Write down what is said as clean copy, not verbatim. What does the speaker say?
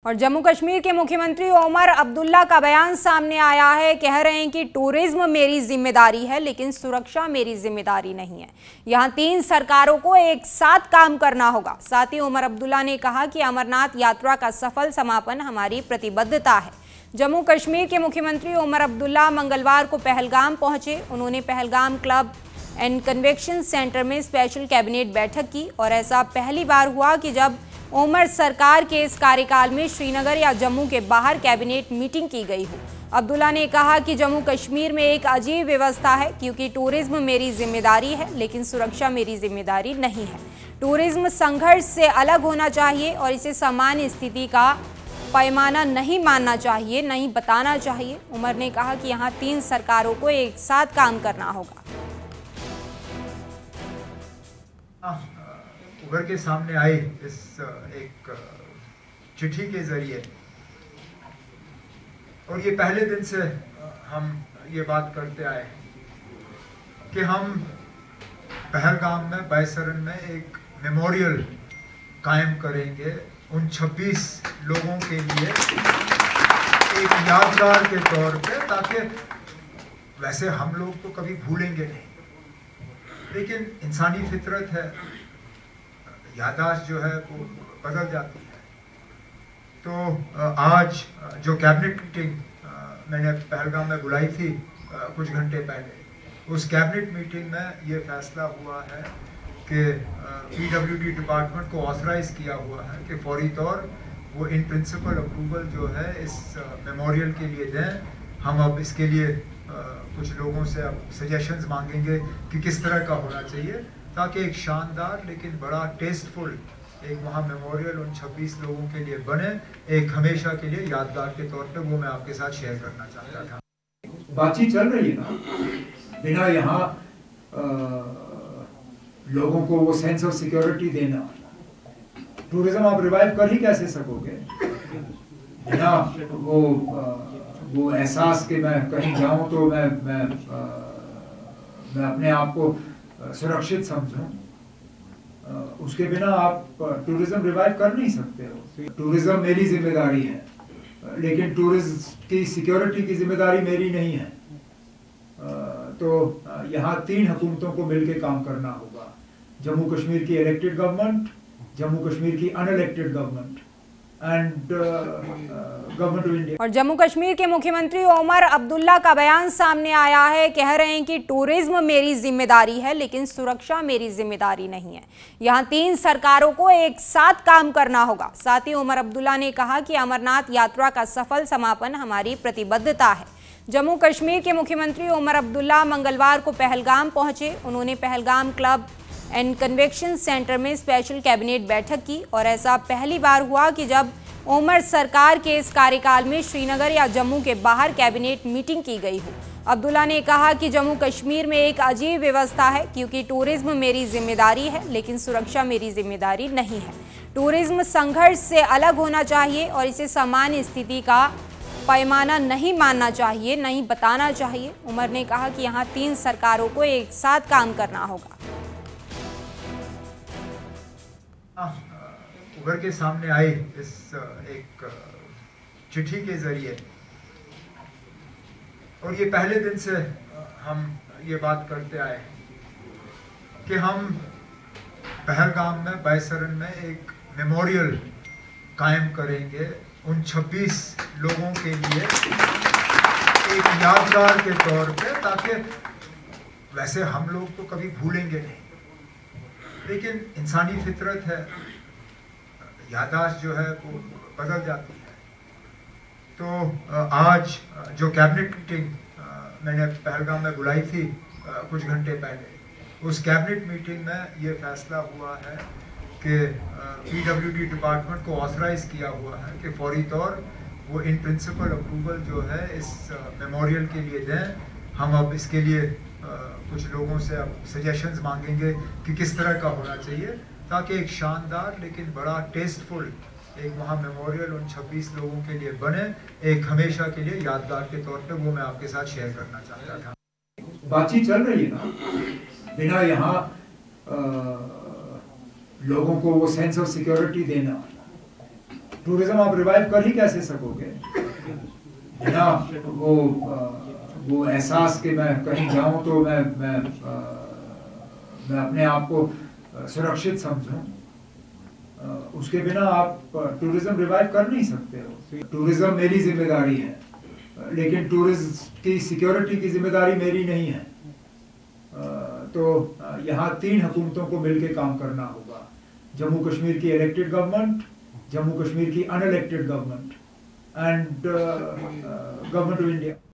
और जम्मू कश्मीर के मुख्यमंत्री उमर अब्दुल्ला का बयान सामने आया है। कह रहे हैं कि टूरिज्म मेरी जिम्मेदारी है, लेकिन सुरक्षा मेरी जिम्मेदारी नहीं है। यहां 3 सरकारों को एक साथ काम करना होगा। साथ ही उमर अब्दुल्ला ने कहा कि अमरनाथ यात्रा का सफल समापन हमारी प्रतिबद्धता है। जम्मू कश्मीर के मुख्यमंत्री उमर अब्दुल्ला मंगलवार को पहलगाम पहुंचे। उन्होंने Pahalgam club and convention centre में स्पेशल कैबिनेट बैठक की और ऐसा पहली बार हुआ कि जब उमर सरकार के इस कार्यकाल में श्रीनगर या जम्मू के बाहर कैबिनेट मीटिंग की गई हो। अब्दुल्ला ने कहा कि जम्मू कश्मीर में एक अजीब व्यवस्था है, क्योंकि टूरिज्म मेरी जिम्मेदारी है, लेकिन सुरक्षा मेरी जिम्मेदारी नहीं है। टूरिज्म संघर्ष से अलग होना चाहिए और इसे सामान्य स्थिति का पैमाना नहीं मानना चाहिए, नहीं बताना चाहिए। उमर ने कहा कि यहाँ 3 सरकारों को एक साथ काम करना होगा। उभर के सामने आए इस एक चिट्ठी के जरिए, और ये पहले दिन से हम ये बात करते आए कि हम पहलगाम में बैसरन में एक मेमोरियल कायम करेंगे उन 26 लोगों के लिए एक यादगार के तौर पे, ताकि वैसे हम लोग तो कभी भूलेंगे नहीं, लेकिन इंसानी फितरत है, याददाश्त जो है वो बदल जाती है। तो आज जो कैबिनेट मीटिंग मैंने पहलगाम में बुलाई थी कुछ घंटे पहले, उस कैबिनेट मीटिंग में ये फैसला हुआ है कि PWD डिपार्टमेंट को ऑथराइज किया हुआ है कि फौरी तौर वो इन प्रिंसिपल अप्रूवल जो है इस मेमोरियल के लिए दें। हम अब इसके लिए कुछ लोगों से अब सजेशंस मांगेंगे कि किस तरह का होना चाहिए, ताकि एक शानदार लेकिन बड़ा टेस्टफुल एक वहाँ मेमोरियल उन 26 लोगों के लिए बने, एक हमेशा के लिए यादगार के तौर पे। वो मैं आपके साथ शेयर करना चाहता था। बातचीत चल रही है ना, बिना यहाँ लोगों को वो सेंस ऑफ सिक्योरिटी देना, टूरिज्म आप रिवाइव कर ही कैसे सकोगे बिना वो एहसास कि मैं कहीं जाऊं तो मैं अपने आप को सुरक्षित समझूं। उसके बिना आप टूरिज्म रिवाइव कर नहीं सकते हो। टूरिज्म मेरी जिम्मेदारी है, लेकिन टूरिज्म की सिक्योरिटी की जिम्मेदारी मेरी नहीं है। तो यहाँ 3 हुकूमतों को मिलकर काम करना होगा। जम्मू कश्मीर की इलेक्टेड गवर्नमेंट, जम्मू कश्मीर की unelected government and government of India. और जम्मू कश्मीर के मुख्यमंत्री उमर अब्दुल्ला का बयान सामने आया है। कह रहे हैं कि टूरिज्म मेरी जिम्मेदारी है, लेकिन सुरक्षा मेरी जिम्मेदारी नहीं है। यहाँ 3 सरकारों को एक साथ काम करना होगा। साथ ही उमर अब्दुल्ला ने कहा कि अमरनाथ यात्रा का सफल समापन हमारी प्रतिबद्धता है। जम्मू कश्मीर के मुख्यमंत्री उमर अब्दुल्ला मंगलवार को पहलगाम पहुंचे। उन्होंने Pahalgam club and convention centre में स्पेशल कैबिनेट बैठक की और ऐसा पहली बार हुआ कि जब उमर सरकार के इस कार्यकाल में श्रीनगर या जम्मू के बाहर कैबिनेट मीटिंग की गई हो। अब्दुल्ला ने कहा कि जम्मू कश्मीर में एक अजीब व्यवस्था है, क्योंकि टूरिज्म मेरी जिम्मेदारी है, लेकिन सुरक्षा मेरी जिम्मेदारी नहीं है। टूरिज्म संघर्ष से अलग होना चाहिए और इसे सामान्य स्थिति का पैमाना नहीं मानना चाहिए, नहीं बताना चाहिए। उमर ने कहा कि यहाँ 3 सरकारों को एक साथ काम करना होगा। उभर के सामने आए इस एक चिट्ठी के जरिए, और ये पहले दिन से हम ये बात करते आए कि हम पहलगाम में बैसरन में एक मेमोरियल कायम करेंगे उन 26 लोगों के लिए एक यादगार के तौर पे, ताकि वैसे हम लोग तो कभी भूलेंगे नहीं, लेकिन इंसानी फितरत है, याददाश्त जो है वो बदल जाती है। तो आज जो कैबिनेट मीटिंग मैंने पहलगाम में बुलाई थी कुछ घंटे पहले, उस कैबिनेट मीटिंग में ये फैसला हुआ है कि PWD डिपार्टमेंट को ऑथराइज किया हुआ है कि फौरी तौर वो इन प्रिंसिपल अप्रूवल जो है इस मेमोरियल के लिए दें। हम अब इसके लिए कुछ लोगों से अब सजेशंस मांगेंगे कि किस तरह का होना चाहिए, ताकि एक शानदार लेकिन बड़ा टेस्टफुल एक वहाँ मेमोरियल उन 26 लोगों के लिए बने, एक हमेशा के लिए यादगार के तौर पे। वो मैं आपके साथ शेयर करना चाहता था। बातचीत चल रही है ना, बिना यहाँ लोगों को वो सेंस ऑफ सिक्योरिटी देना, टूरिज्म आप रिवाइव कर ही कैसे सकोगे बिना वो एहसास कि मैं कहीं जाऊं तो मैं अपने आप को सुरक्षित समझूं। उसके बिना आप टूरिज्म रिवाइव कर नहीं सकते हो। टूरिज्म मेरी जिम्मेदारी है, लेकिन टूरिज्म की सिक्योरिटी की जिम्मेदारी मेरी नहीं है। तो यहाँ 3 हुकूमतों को मिलकर काम करना होगा। जम्मू कश्मीर की इलेक्टेड गवर्नमेंट, जम्मू कश्मीर की unelected government and government of India.